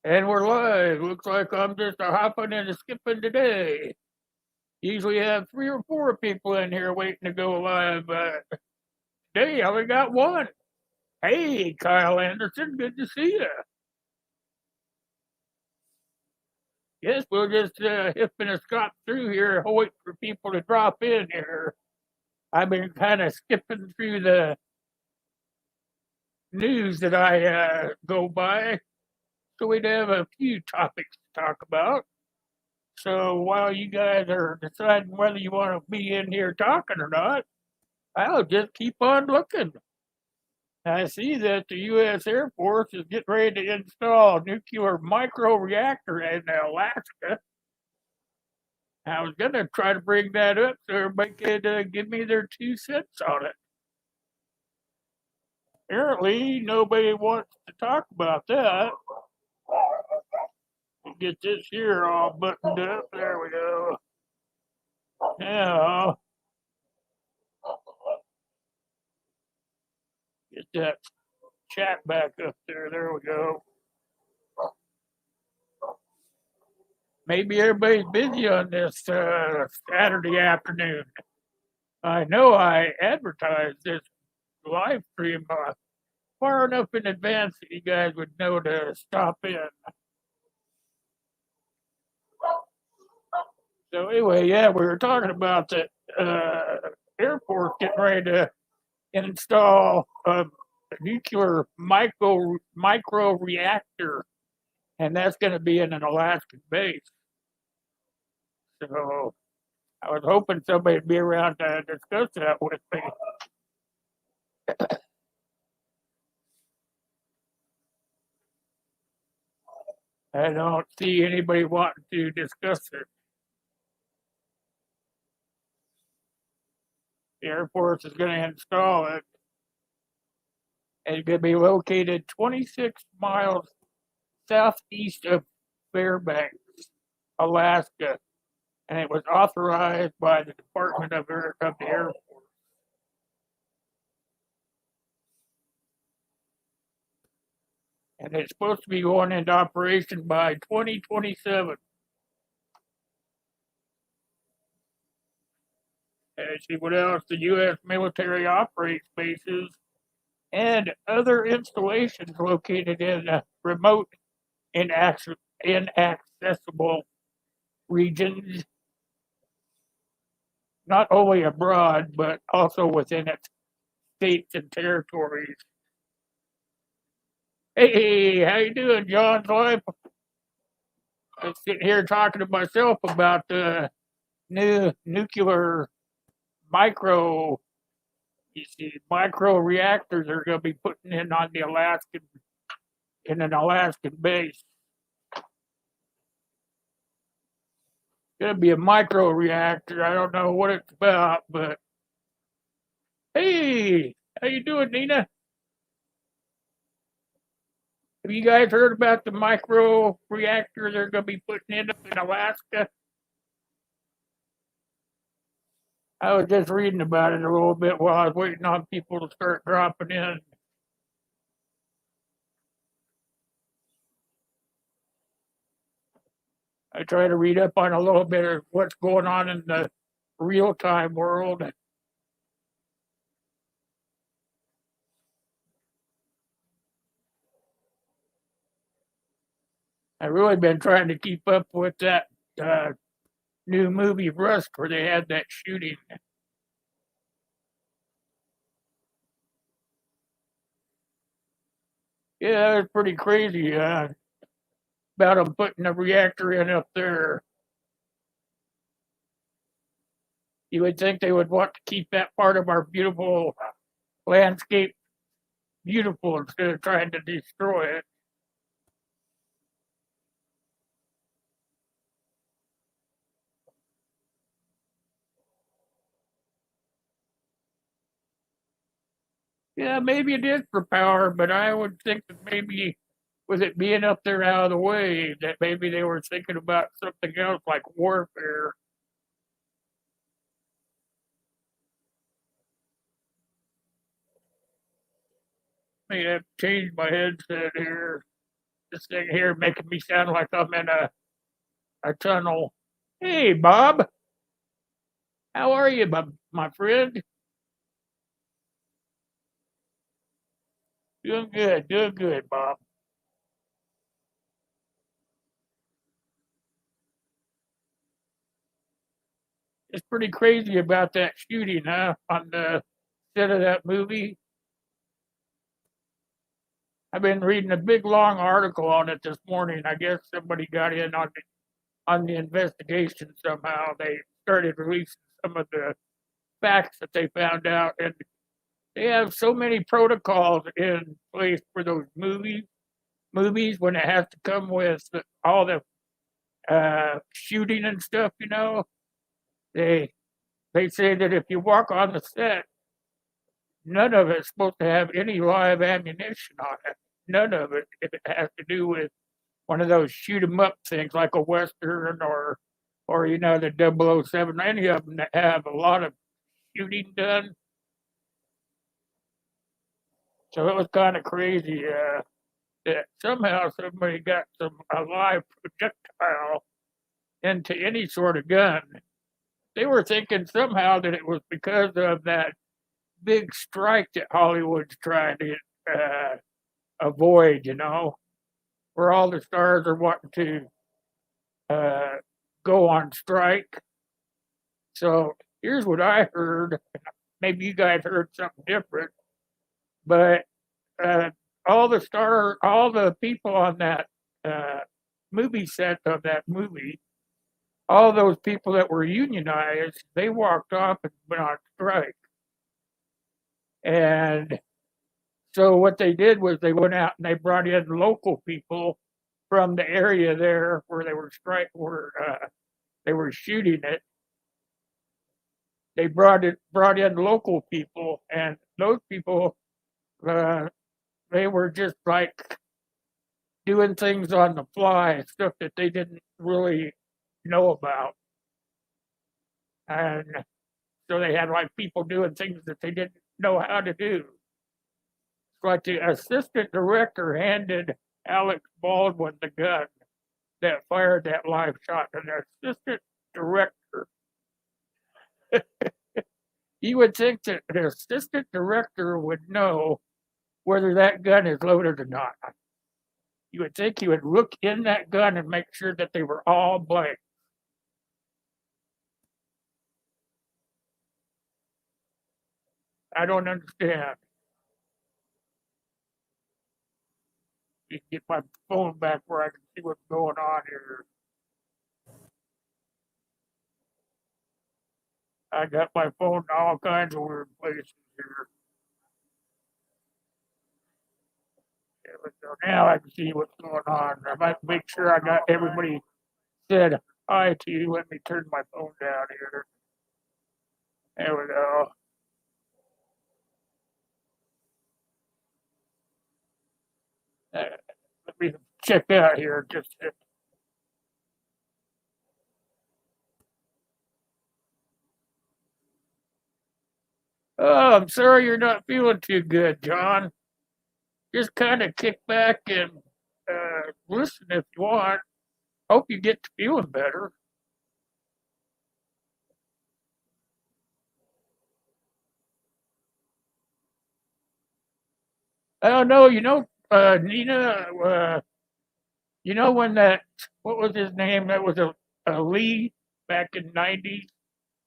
And we're live. Looks like I'm just a hopping and a skipping today. Usually have 3 or 4 people in here waiting to go live, but today I only got one. Hey, Kyle Anderson, good to see you. Yes, we'll just hipping and scop through here, waiting for people to drop in here. I've been kind of skipping through the news that I go by, so we'd have a few topics to talk about. So while you guys are deciding whether you want to be in here talking or not, I'll just keep on looking. I see that the U.S. Air Force is getting ready to install a nuclear micro reactor in Alaska. I was going to try to bring that up so everybody could give me their 2 cents on it. Apparently, nobody wants to talk about that. Get this here all buttoned up. There we go. Now, get that chat back up there. There we go. Maybe everybody's busy on this Saturday afternoon. I know I advertised this live stream far enough in advance that you guys would know to stop in. So anyway, yeah, we were talking about the airport getting ready to install a nuclear micro reactor, and that's going to be in an Alaskan base. So I was hoping somebody would be around to discuss that with me. I don't see anybody wanting to discuss it. The Air Force is going to install it. It's going to be located 26 miles southeast of Fairbanks, Alaska, and it was authorized by the Department of the Air Force. And it's supposed to be going into operation by 2027. And see what else the U.S. military operates bases and other installations located in remote, inaccessible regions, not only abroad, but also within its states and territories. Hey, how you doing, John's wife? I'm sitting here talking to myself about the new nuclear micro, micro reactors they're going to be putting in on the an Alaskan base. It's going to be a micro reactor. I don't know what it's about, but hey, how you doing, Nina? Have you guys heard about the micro reactor they're going to be putting in up in Alaska? I was just reading about it a little bit while I was waiting on people to start dropping in. I try to read up on a little bit of what's going on in the real time world. I've really been trying to keep up with that new movie Rust where they had that shooting. Yeah, it was pretty crazy about them putting a reactor in up there. You would think they would want to keep that part of our beautiful landscape beautiful instead of trying to destroy it. Yeah, maybe it is for power, but I would think that maybe with it being up there out of the way, that maybe they were thinking about something else like warfare. May have to change my headset here. This thing here making me sound like I'm in a tunnel. Hey, Bob, how are you, my friend? Doing good, Bob. It's pretty crazy about that shooting, huh? On the set of that movie. I've been reading a big long article on it this morning. I guess somebody got in on the investigation somehow. They started releasing some of the facts that they found out, and they have so many protocols in place for those movies when it has to come with all the shooting and stuff. They they say that if you walk on the set, none of it's supposed to have any live ammunition on it. None of it, if it has to do with one of those shoot 'em up things like a western or the 007, any of them that have a lot of shooting done. So it was kind of crazy that somehow somebody got a live projectile into any sort of gun. They were thinking somehow that it was because of that big strike that Hollywood's trying to avoid, where all the stars are wanting to uh, go on strike. So here's what I heard. Maybe you guys heard something different, but uh, all the people on that uh, movie set of that movie, all those people that were unionized, they walked off and went on strike. And so what they did was they went out and they brought in local people from the area there where where they were shooting it. They brought in local people, and those people uh, they were just like doing things on the fly, stuff that they didn't really know about, and so they had like people doing things that they didn't know how to do. Like the assistant director handed Alex Baldwin the gun that fired that live shot, and the assistant director. You would think that the assistant director would know whether that gun is loaded or not. You would think he would look in that gun and make sure that they were all blank. I don't understand. You get my phone back where I can see what's going on here. I got my phone in all kinds of weird places here. There we go. Now I can see what's going on. I might make sure I got everybody said hi to you. Let me turn my phone down here. There we go. Let me check out here just. Oh, I'm sorry you're not feeling too good, John. Just kind of kick back and listen if you want. Hope you get to feeling better. I don't know, Nina, when what was his name? That was a Lee back in '90s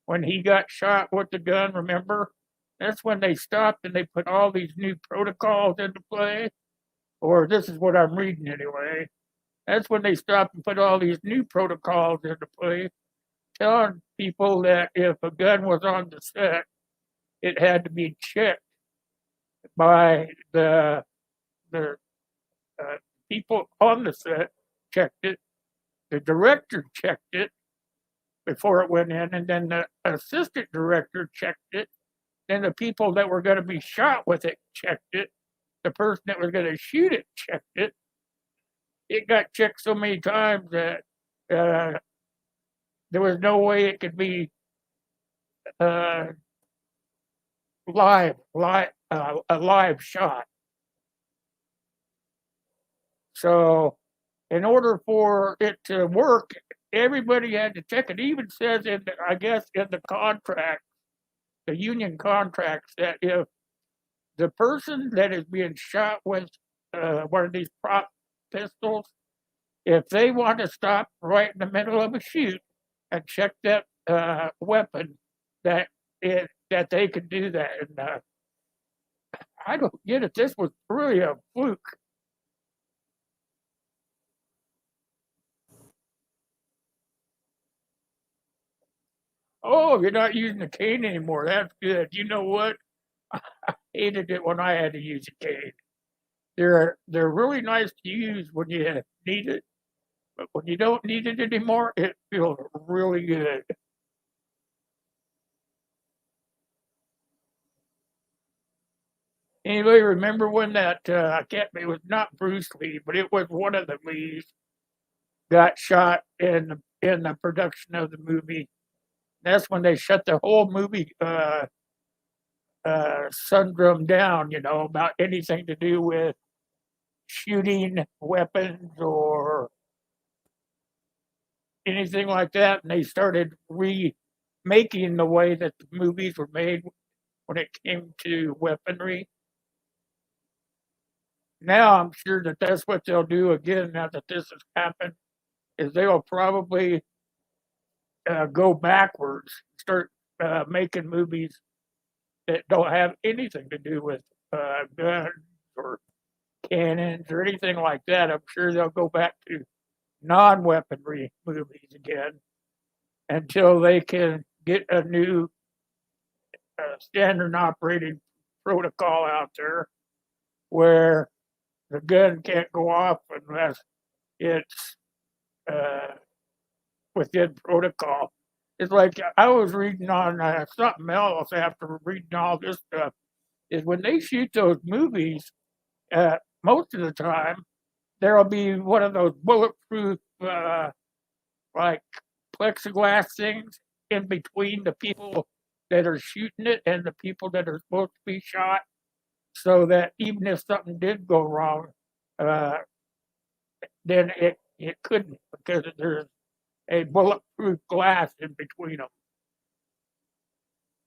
when he got shot with the gun, remember? That's when they stopped and they put all these new protocols into play. Or this is what I'm reading anyway. That's when they stopped and put all these new protocols into play, telling people that if a gun was on the set, it had to be checked by the people on the set, checked it. The director checked it before it went in, and then the assistant director checked it. Then the people that were going to be shot with it checked it. The person that was going to shoot it checked it. It got checked so many times that uh, there was no way it could be uh, a live shot. So, in order for it to work, everybody had to check. It even says in, I guess, in the contract, the union contracts, that if the person that is being shot with one of these prop pistols, if they want to stop right in the middle of a shoot and check that weapon, that they can do that. And I don't get it. This was really a fluke. Oh, you're not using a cane anymore. That's good. You know what? I hated it when I had to use a cane. They're really nice to use when you need it, but when you don't need it anymore, it feels really good. Anybody remember when that I can't, it was not Bruce Lee, but it was one of the Lees got shot in the production of the movie. That's when they shut the whole movie syndrome down, about anything to do with shooting weapons or anything like that. And they started remaking the way that the movies were made when it came to weaponry. Now I'm sure that that's what they'll do again now that this has happened, is they'll probably go backwards, start making movies that don't have anything to do with guns or cannons or anything like that. I'm sure they'll go back to non-weaponry movies again until they can get a new standard operating protocol out there where the gun can't go off unless it's uh, within protocol. It's like I was reading on something else after reading all this stuff. Is when they shoot those movies, most of the time there'll be one of those bulletproof, like plexiglass things in between the people that are shooting it and the people that are supposed to be shot, so that even if something did go wrong, uh, then it couldn't because there's a bulletproof glass in between them.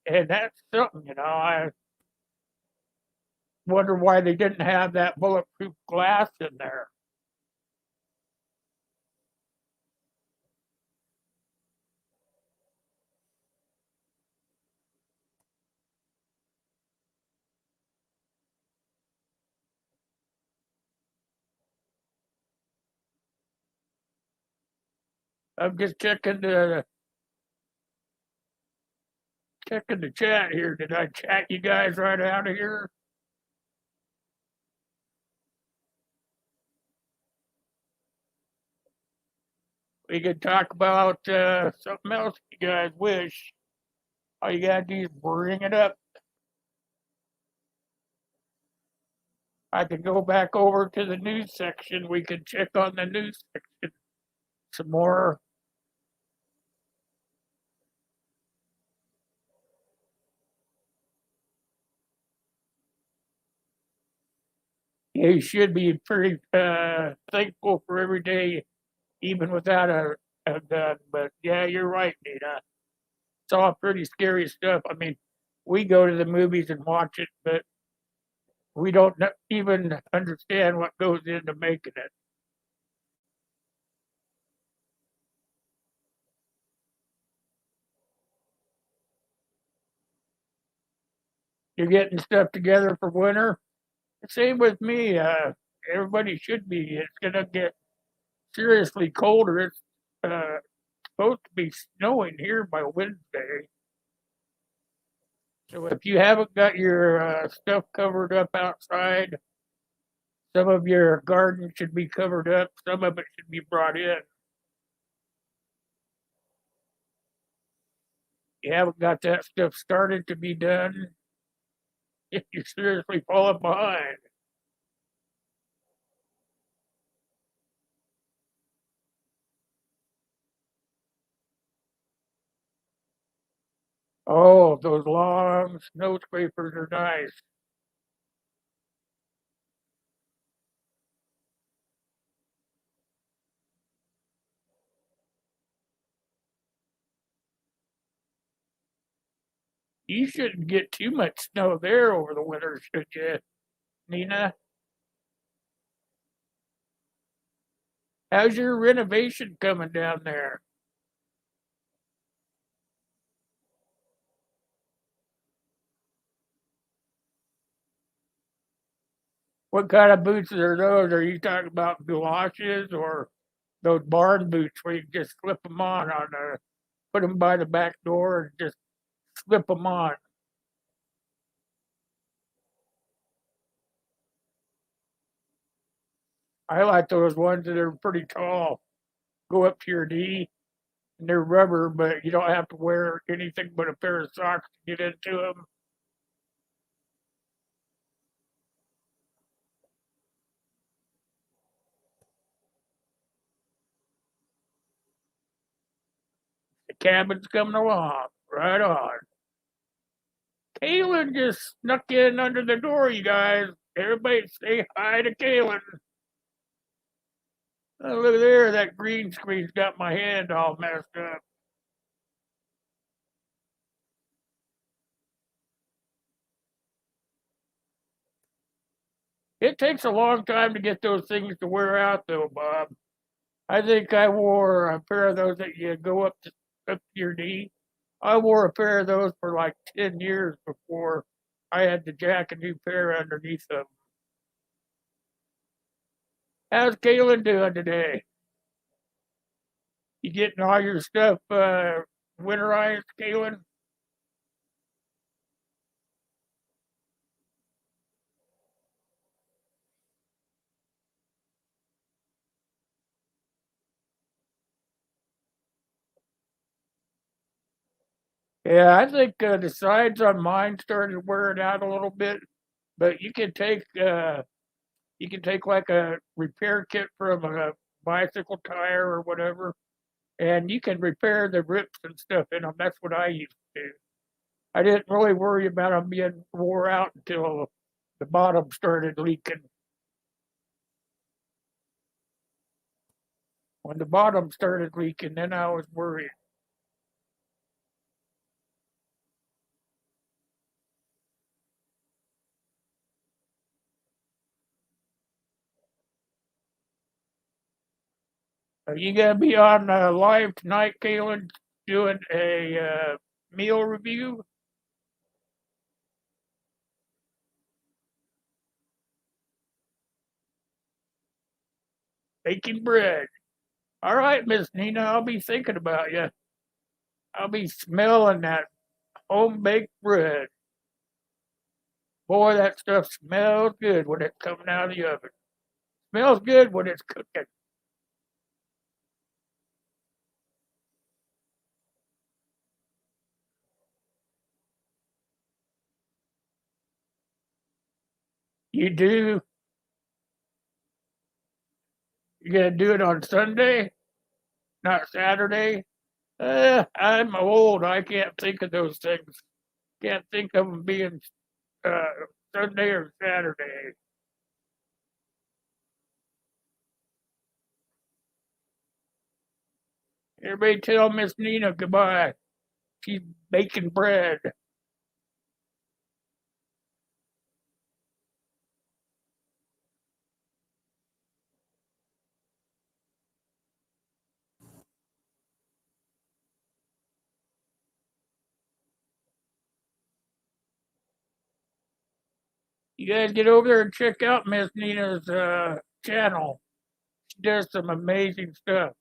And that's something, I wonder why they didn't have that bulletproof glass in there. I'm just checking the chat here. Did I chat you guys right out of here? We could talk about something else if you guys wish. All you gotta do is bring it up. I could go back over to the news section. We could check on the news section some more. You should be pretty thankful for every day, even without a gun. But yeah, you're right, Nina. It's all pretty scary stuff. I mean, we go to the movies and watch it, but we don't even understand what goes into making it. You're getting stuff together for winter. Same with me. Everybody should be. It's gonna get seriously colder. It's supposed to be snowing here by Wednesday. So if you haven't got your stuff covered up outside, some of your garden should be covered up. Some of it should be brought in. You haven't got that stuff started to be done, you're seriously falling behind. Oh, those long snow scrapers are nice. You shouldn't get too much snow there over the winter, should you, Nina? How's your renovation coming down there? What kind of boots are those? Are you talking about galoshes or those barn boots where you just slip them on the put them by the back door and just slip them on? I like those ones that are pretty tall, go up to your knee, and they're rubber, but you don't have to wear anything but a pair of socks to get into them. The cabin's coming along. Right on. Kaylin just snuck in under the door, you guys. Everybody say hi to Kaylin. Oh, look there, that green screen's got my hand all messed up. It takes a long time to get those things to wear out, though, Bob. I think I wore a pair of those that you go up to your knee. I wore a pair of those for like 10 years before I had to jack a new pair underneath them. How's Kaylin doing today? You getting all your stuff winterized, Kaylin? Yeah, I think the sides on mine started wearing out a little bit, but you can take like a repair kit from a bicycle tire or whatever, and you can repair the rips and stuff in them. That's what I used to do. I didn't really worry about them being wore out until the bottom started leaking. When the bottom started leaking, then I was worried. Are you gonna be on live tonight, Kaylin, doing a meal review? Baking bread. All right, Miss Nina, I'll be thinking about you. I'll be smelling that home baked bread. Boy, that stuff smells good when it's coming out of the oven. Smells good when it's cooking. You do. You gonna do it on Sunday, not Saturday? I'm old. I can't think of those things. Can't think of them being uh, Sunday or Saturday. Everybody tell Miss Nina goodbye. She's baking bread. You guys get over there and check out Miss Nina's channel. She does some amazing stuff.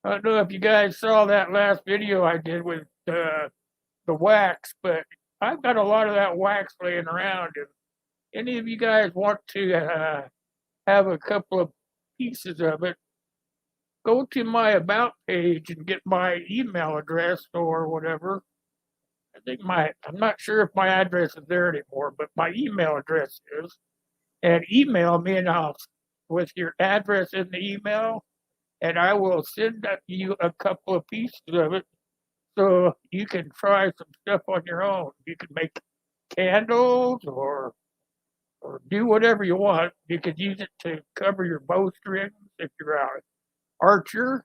I don't know if you guys saw that last video I did with the wax, but I've got a lot of that wax laying around. If any of you guys want to have a couple of pieces of it, go to my about page and get my email address or whatever. I'm not sure if my address is there anymore, but my email address is. And email me and I'll with your address in the email, and I will send you a couple of pieces of it so you can try some stuff on your own. You can make candles or or do whatever you want. You could use it to cover your bowstrings if you're an archer.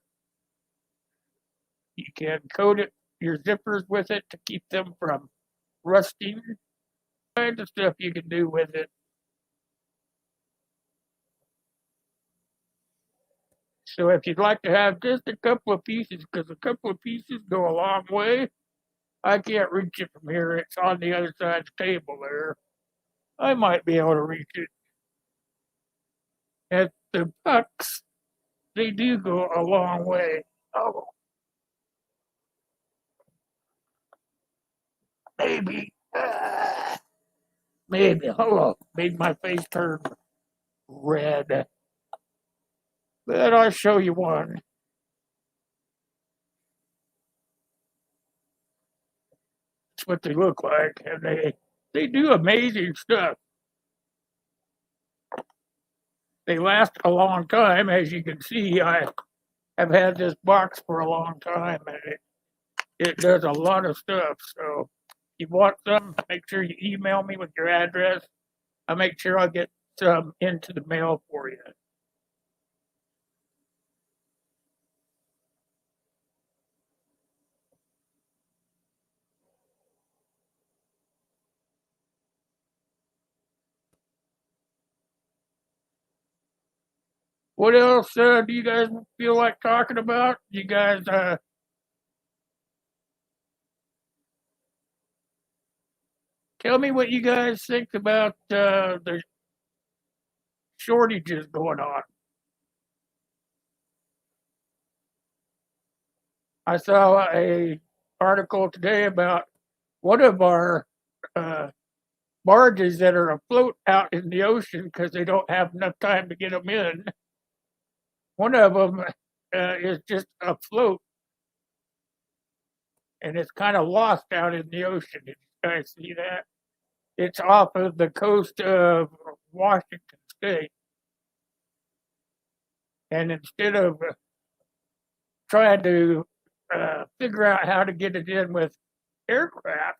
You can coat it your zippers with it to keep them from rusting. Kinds of stuff you can do with it. So if you'd like to have just a couple of pieces, because a couple of pieces go a long way, I can't reach it from here. It's on the other side of the table there. I might be able to reach it. At the bucks, they do go a long way. Oh, maybe. Maybe. Hold made my face turn red. But I'll show you one. That's what they look like, and they do amazing stuff. They last a long time, as you can see. I have had this box for a long time, and it does a lot of stuff. So, if you want some, make sure you email me with your address. I'll make sure I'll get some into the mail for you. What else do you guys feel like talking about? You guys tell me what you guys think about the shortages going on. I saw a article today about one of our uh, barges that are afloat out in the ocean because they don't have enough time to get them in. One of them is just afloat, and it's kind of lost out in the ocean. Did you guys see that? It's off of the coast of Washington State, and instead of trying to figure out how to get it in with aircraft,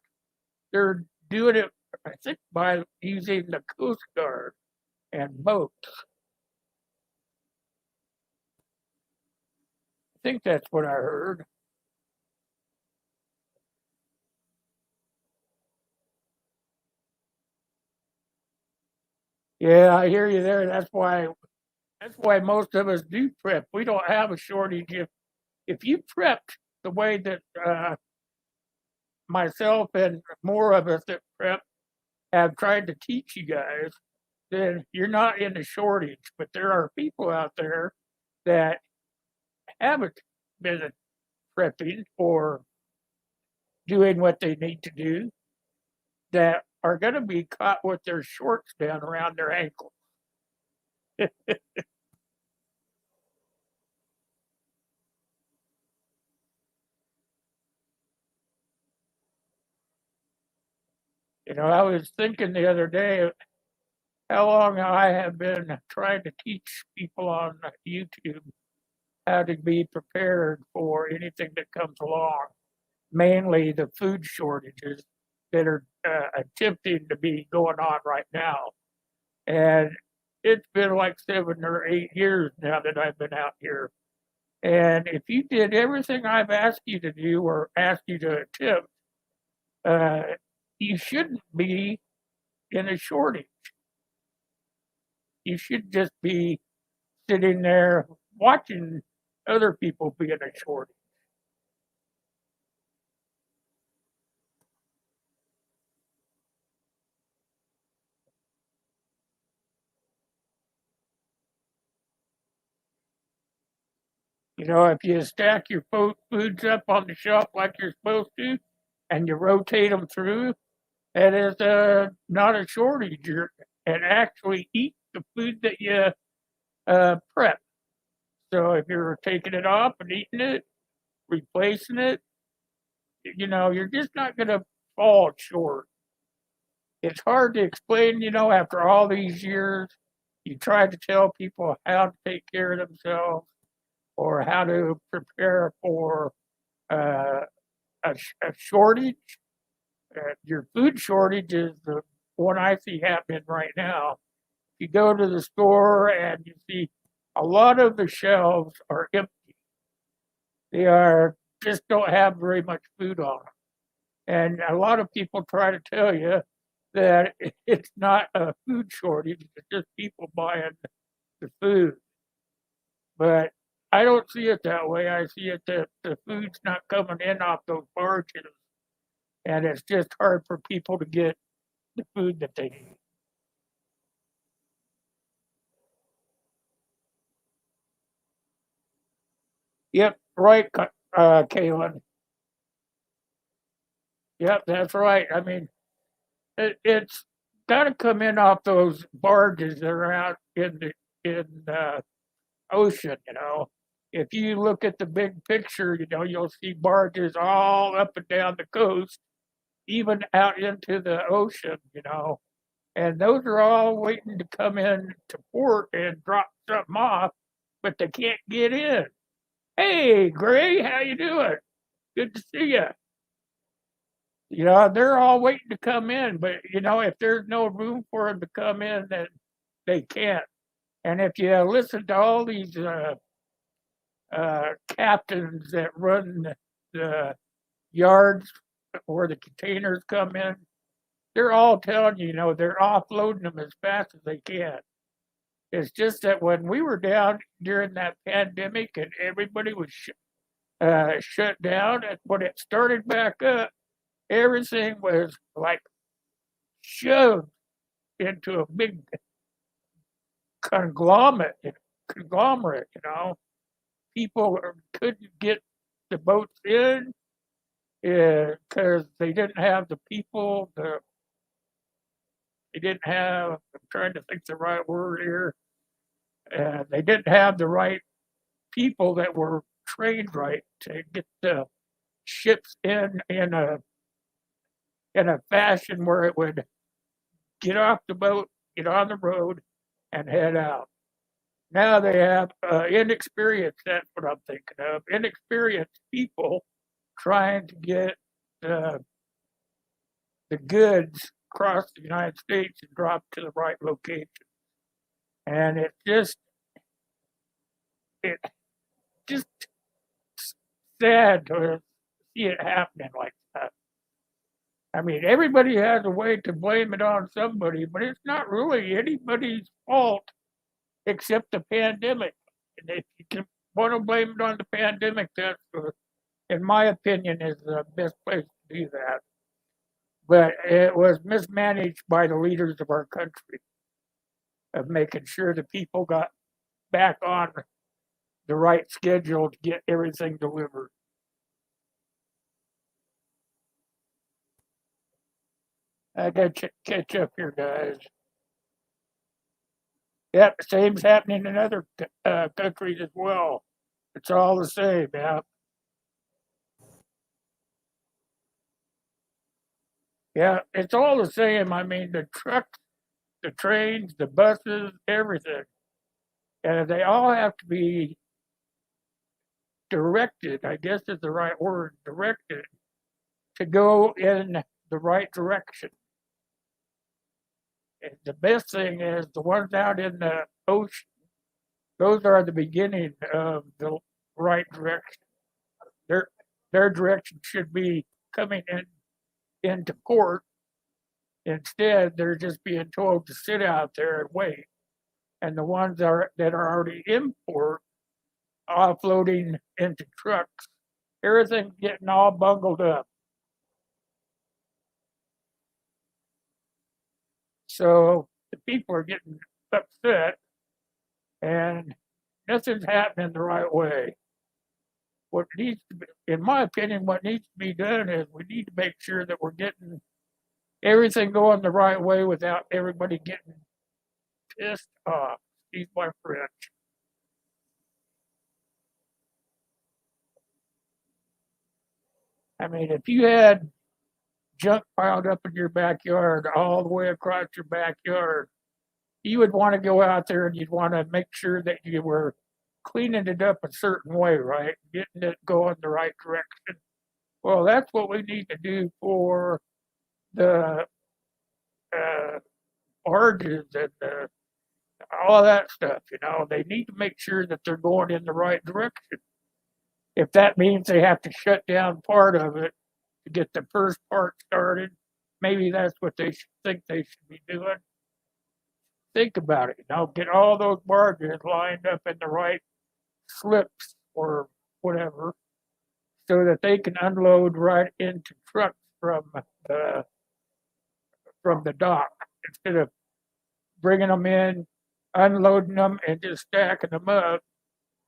they're doing it, I think, by using the Coast Guard and boats. I think that's what I heard. Yeah, I hear you there. That's why most of us do prep. We don't have a shortage. If you prepped the way that myself and more of us that prep have tried to teach you guys, then you're not in a shortage. But there are people out there that haven't been prepping or doing what they need to do that are going to be caught with their shorts down around their ankles. I was thinking the other day how long I have been trying to teach people on YouTube how to be prepared for anything that comes along, mainly the food shortages that are attempting to be going on right now. And it's been like 7 or 8 years now that I've been out here. And if you did everything I've asked you to do or asked you to attempt, uh, you shouldn't be in a shortage. You should just be sitting there watching other people be in a shortage. If you stack your foods up on the shelf like you're supposed to, and you rotate them through, that is not a shortage. And actually eat the food that you prep. So if you're taking it off and eating it, replacing it, you're just not going to fall short. It's hard to explain, after all these years. You try to tell people how to take care of themselves or how to prepare for uh, a shortage. Your food shortage is the what I see happening right now. You go to the store and you see a lot of the shelves are empty. They are just don't have very much food on them. And a lot of people try to tell you that it's not a food shortage, it's just people buying the food. But I don't see it that way. I see it that the food's not coming in off those barges, and it's just hard for people to get the food that they need. Yep, right, Kaylin. Yep, that's right. I mean, it's got to come in off those barges that are out in the ocean. If you look at the big picture, you'll see barges all up and down the coast, even out into the ocean. And those are all waiting to come in to port and drop something off, but they can't get in. Hey, Gray, how you doing? Good to see you. They're all waiting to come in, but if there's no room for them to come in, then they can't. And if you listen to all these captains that run the yards where the containers come in, they're all telling they're offloading them as fast as they can. It's just that when we were down during that pandemic and everybody was shut down, and when it started back up, everything was like shoved into a big conglomerate. People couldn't get the boats in because they didn't have the people. They didn't have. I'm trying to think the right word here. They didn't have the right people that were trained right to get the ships in a fashion where it would get off the boat, get on the road, and head out. Now they have inexperienced, that's what I'm thinking of, inexperienced people trying to get the goods across the United States and dropped to the right location. And it just sad to see it happening like that. I mean, everybody has a way to blame it on somebody, but it's not really anybody's fault except the pandemic. And if you can want to blame it on the pandemic, that's, in my opinion, is the best place to do that. But it was mismanaged by the leaders of our country of making sure the people got back on the right schedule to get everything delivered. I got to catch up here, guys. Yep, same's happening in other countries as well. It's all the same, yeah. Yeah, it's all the same. I mean, the trucks, the trains, the buses, everything. And they all have to be directed, I guess is the right word, directed to go in the right direction. And the best thing is the ones out in the ocean, those are the beginning of the right direction. Their their direction should be coming into port. Instead, they're just being told to sit out there and wait. And the ones that are already in port, offloading into trucks, everything's getting all bungled up. So the people are getting upset, and nothing's happening the right way. What needs to be, in my opinion, what needs to be done is we need to make sure that we're getting everything going the right way without everybody getting pissed off. Excuse my French. I mean, if you had junk piled up in your backyard all the way across your backyard, you would want to go out there and you'd want to make sure that you were cleaning it up a certain way, right? Getting it going the right direction. Well, that's what we need to do for the barges and all of that stuff. They need to make sure that they're going in the right direction. If that means they have to shut down part of it to get the first part started, maybe that's what they think they should be doing. Think about it. Get all those barges lined up in the right slips or whatever, so that they can unload right into trucks uh, from the dock instead of bringing them in, unloading them, and just stacking them up.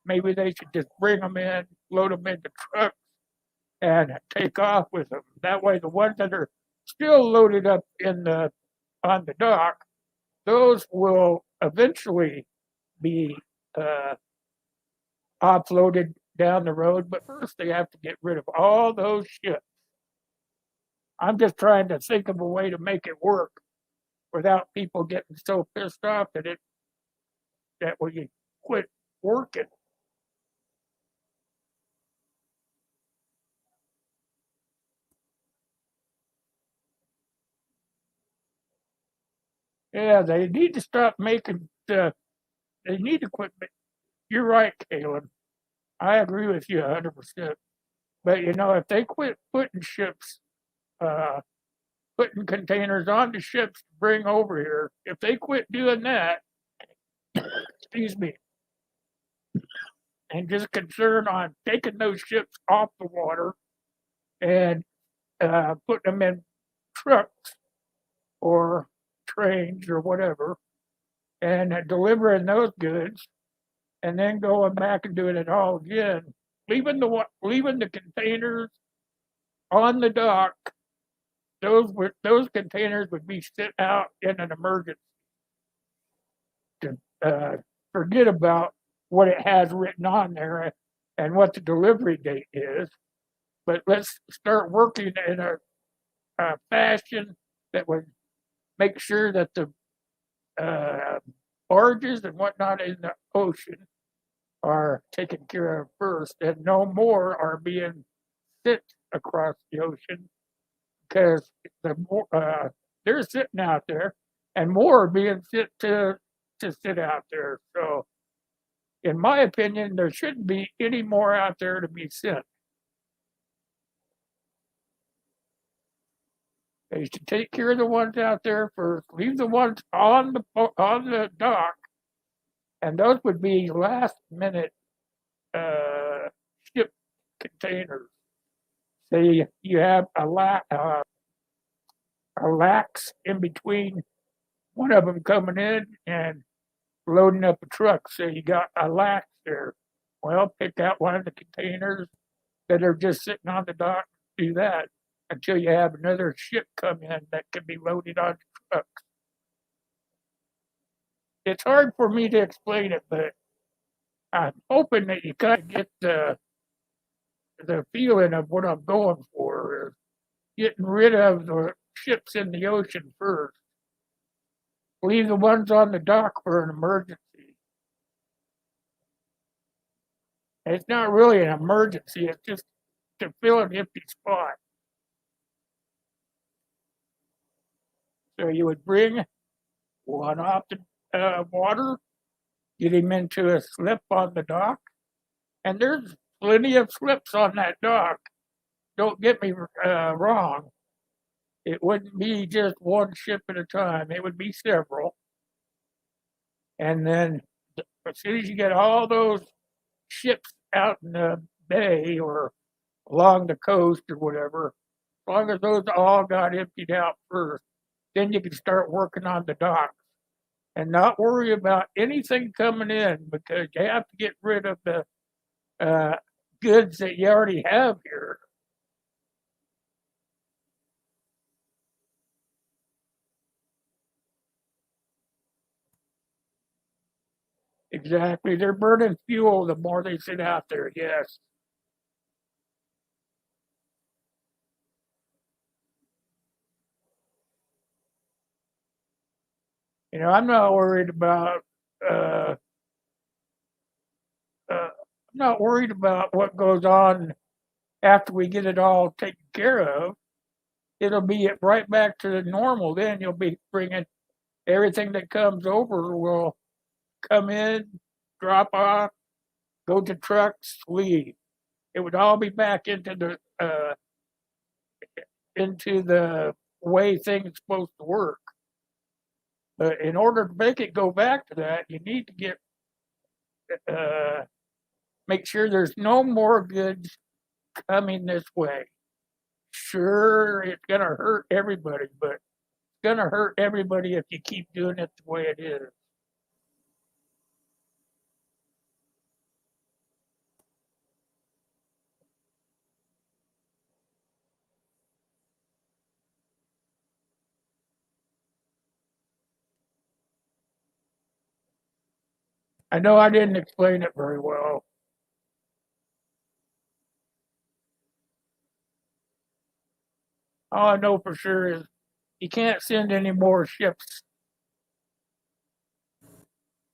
Maybe they should just bring them in, load them into trucks, and take off with them. That way, the ones that are still loaded up on the dock, those will eventually be offloaded down the road. But first, they have to get rid of all those ships. I'm just trying to think of a way to make it work without people getting so pissed off that we quit working. Yeah, they need to stop making they need to quit. You're right, Caleb. I agree with you 100%. But if they quit putting ships, uh, putting containers onto ships to bring over here, if they quit doing that, excuse me, and just concern on taking those ships off the water and putting them in trucks or trains or whatever, and delivering those goods, and then going back and doing it all again, leaving the containers on the dock. Those containers would be sent out in an emergency. To forget about what it has written on there and what the delivery date is, but let's start working in a fashion that would make sure that the barges and whatnot in the ocean are taken care of first, and no more are being sent across the ocean, because they're sitting out there, and more are being sent to sit out there. So, in my opinion, there shouldn't be any more out there to be sent. They should take care of the ones out there first. Leave the ones on the dock, and those would be last minute ship containers. Say you have a lax in between one of them coming in and loading up a truck. So you got a lax there. Well, pick out one of the containers that are just sitting on the dock. Do that until you have another ship come in that can be loaded on trucks. It's hard for me to explain it, but I'm hoping that you kind of get the feeling of what I'm going for. Is getting rid of the ships in the ocean first. Leave the ones on the dock for an emergency. It's not really an emergency, it's just to fill an empty spot. So you would bring one off the water, get him into a slip on the dock, and there's plenty of slips on that dock. Don't get me wrong. It wouldn't be just one ship at a time. It would be several. And then as soon as you get all those ships out in the bay or along the coast or whatever, as long as those all got emptied out first, then you can start working on the docks and not worry about anything coming in, because you have to get rid of the goods that you already have here. Exactly. They're burning fuel the more they sit out there, yes. I'm not worried about I'm not worried about what goes on after we get it all taken care of. It'll be right back to the normal. Then you'll be bringing Everything that comes over will come in, drop off, go to trucks, leave. It would all be back into the way things supposed to work. But in order to make it go back to that, you need to get uh, make sure there's no more goods coming this way. Sure, it's gonna hurt everybody, but it's gonna hurt everybody if you keep doing it the way it is. I know I didn't explain it very well. All I know for sure is you can't send any more ships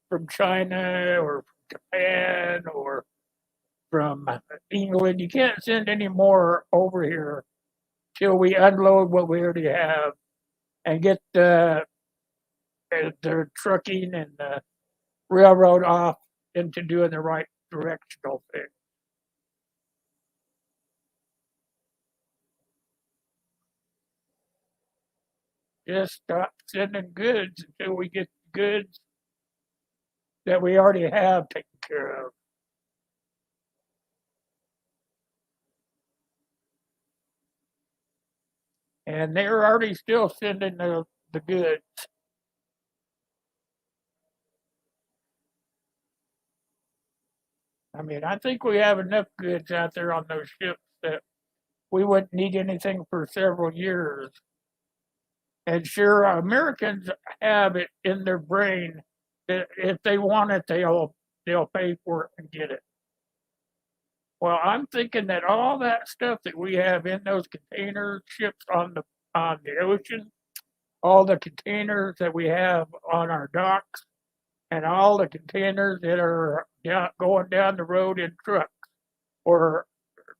from China or Japan or from England. You can't send any more over here till we unload what we already have and get the trucking and the railroad off into doing the right directional thing. Just stop sending goods until we get goods that we already have taken care of. And they're already still sending the goods. I mean, I think we have enough goods out there on those ships that we wouldn't need anything for several years. And sure, Americans have it in their brain that if they want it, they'll pay for it and get it. Well, I'm thinking that all that stuff that we have in those container ships on the ocean, all the containers that we have on our docks, and all the containers that are going down the road in trucks or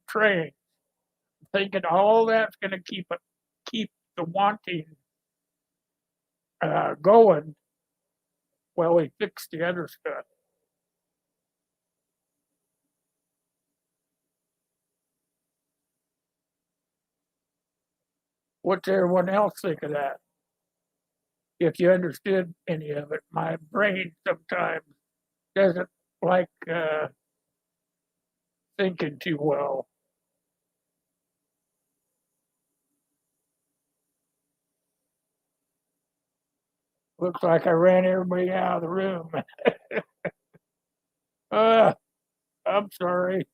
trains, thinking all that's going to keep the wanting going while we fix the other stuff. What's everyone else think of that? If you understood any of it, my brain sometimes doesn't like thinking too well. Looks like I ran everybody out of the room. uh, I'm sorry.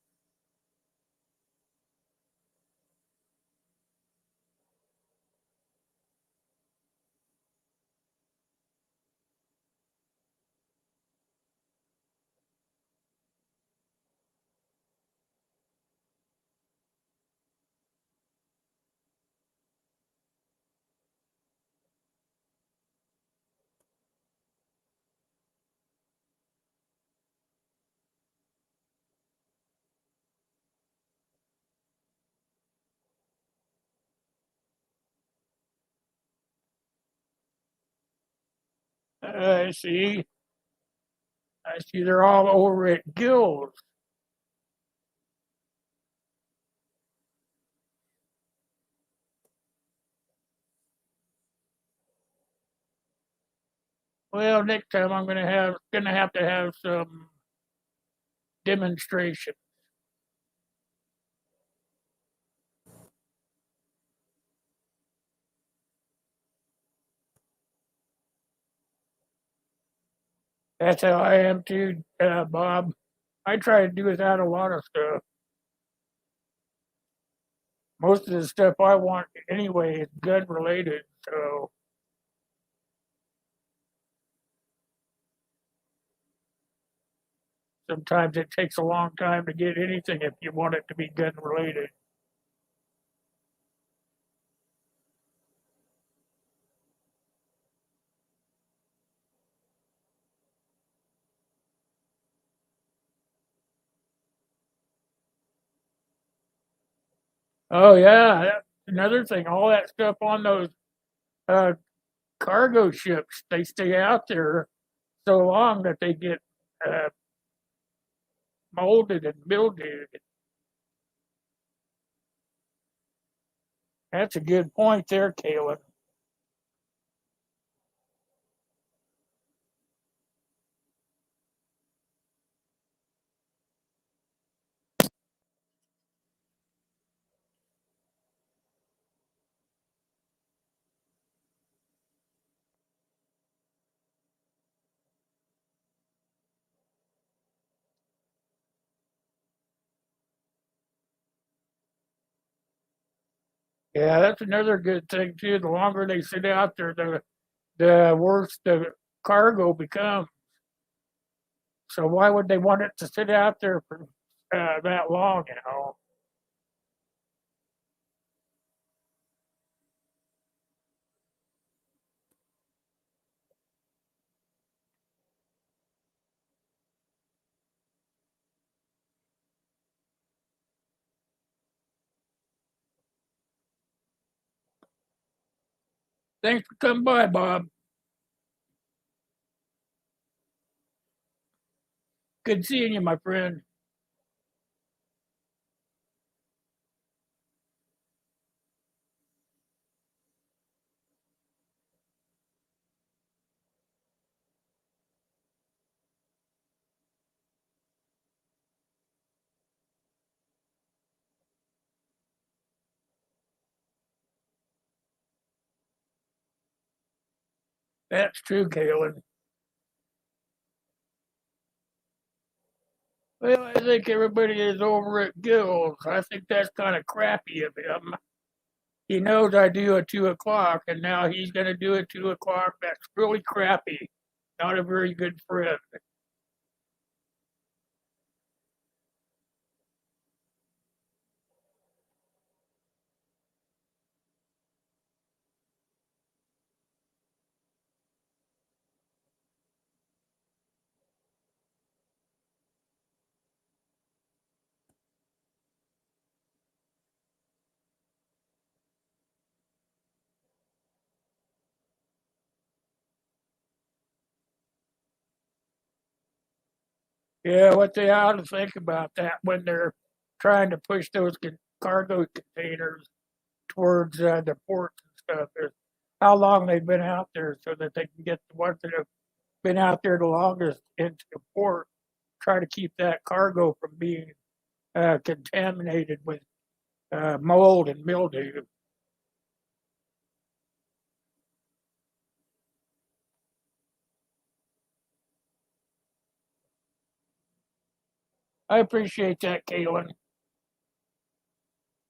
I see. I see they're all over at Gills. Well, next time I'm gonna have to have some demonstration. That's how I am too, Bob. I try to do without a lot of stuff. Most of the stuff I want anyway is gun related, so sometimes it takes a long time to get anything if you want it to be gun related. Oh yeah, another thing, all that stuff on those uh, cargo ships, they stay out there so long that they get uh, molded and mildewed. That's a good point there, Caleb. Yeah, that's another good thing too. The longer they sit out there, the worse the cargo becomes. So why would they want it to sit out there for that long? You know. Thanks for coming by, Bob. Good seeing you, my friend. That's true, Kalen. Well, I think everybody is over at Gills. I think that's kind of crappy of him. He knows I do at 2 o'clock, and now he's going to do it 2 o'clock. That's really crappy. Not a very good friend. Yeah, what they ought to think about that when they're trying to push those cargo containers towards the ports and stuff is how long they've been out there so that they can get the ones that have been out there the longest into the port, try to keep that cargo from being contaminated with mold and mildew. I appreciate that, Kalen.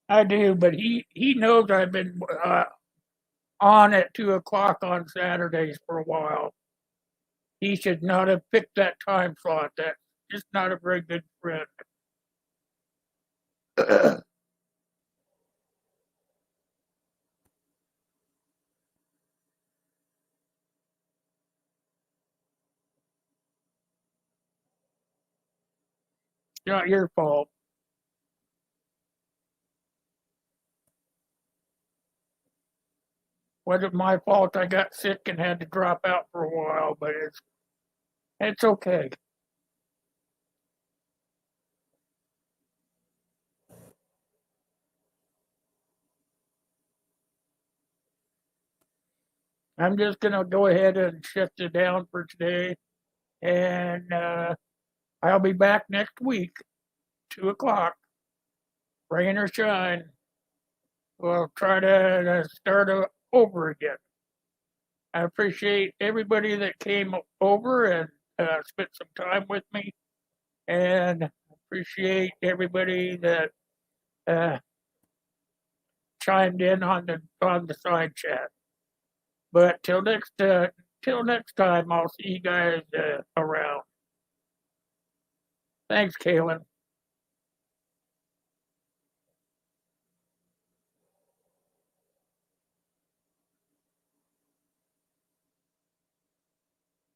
I do, but he knows I've been on at 2 o'clock on Saturdays for a while. He should not have picked that time slot. That's just not a very good friend. Not your fault. Wasn't my fault. I got sick and had to drop out for a while, but it's okay. I'm just gonna go ahead and shut it down for today, and I'll be back next week, 2 o'clock, rain or shine. We'll try to start over again. I appreciate everybody that came over and spent some time with me, and appreciate everybody that uh, chimed in on the side chat. But till next time, I'll see you guys around. Thanks, Kaylin.